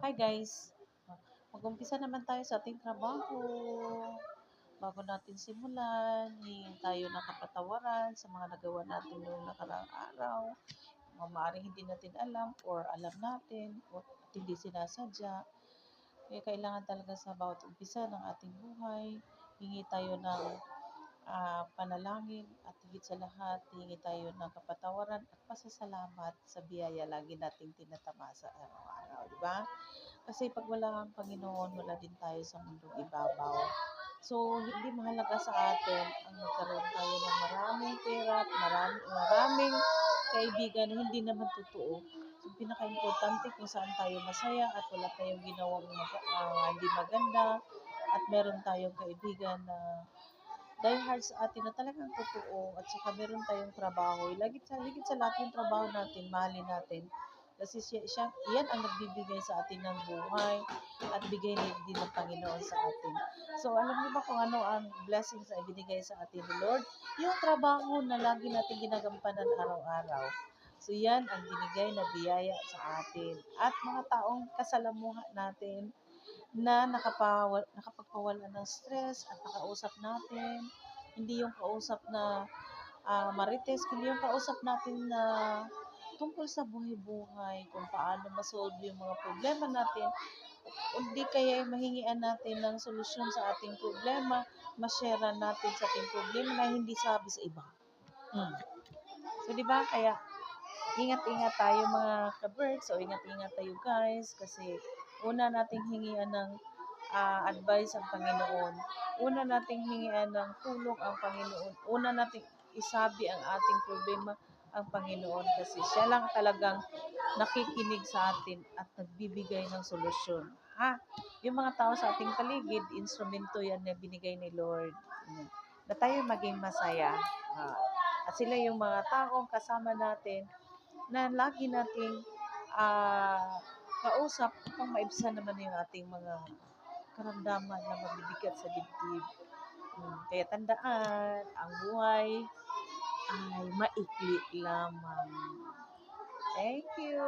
Hi guys, mag-umpisa naman tayo sa ating trabaho. Bago natin simulan, hingin tayo ng kapatawaran sa mga nagawa natin noong nakaraang araw. Mga maaaring hindi natin alam or alam natin o hindi sinasadya. Kaya kailangan talaga sa bawat umpisa ng ating buhay, hingi tayo ng panalangin at higit sa lahat, hingi tayo ng kapatawaran at pasasalamat sa biyaya lagi nating tinatamasa araw-araw, di ba? Kasi pag wala ang Panginoon, wala din tayo sa mundong ibabaw. So, hindi mahalaga sa atin ang magkaroon tayo ng maraming pera at maraming kaibigan na hindi naman totoo. So, pinaka-importante kung saan tayo masaya at wala tayong ginawang hindi maganda at meron tayong kaibigan na die hard sa atin na talagang totoo at saka meron tayong trabaho. Higit sa lahat yung trabaho natin, mahalin natin. Kasi yan ang nagbibigay sa atin ng buhay at bigay din ng Panginoon sa atin. So, alam niyo ba kung ano ang blessings na ibinigay sa atin ni Lord? Yung trabaho na lagi natin ginagampanan araw-araw. So, yan ang binigay na biyaya sa atin. At mga taong kasalamuha natin na nakapagpawala ng stress at nakausap natin. Hindi yung kausap na marites, kundi yung kausap natin na tungkol sa buhay-buhay, kung paano masolve yung mga problema natin, hindi kaya mahingian natin ng solusyon sa ating problema, ma-share natin sa ating problema na hindi sabi sa iba. So, di ba? Kaya, ingat-ingat tayo mga ka-birds, o ingat-ingat tayo guys, kasi una nating hingian ng advice ang Panginoon. Una nating hingian ng tulong ang Panginoon. Una nating isabi ang ating problema ang Panginoon kasi siya lang talagang nakikinig sa atin at nagbibigay ng solusyon. Yung mga tao sa ating paligid, instrumento yan na binigay ni Lord. Na tayo maging masaya. At sila yung mga taong kasama natin na lagi nating kausap upang maibsan naman yung ating mga karamdaman na mabibigat sa dibdib. Kaya tandaan, ang buhay ay maikli lamang. Thank you!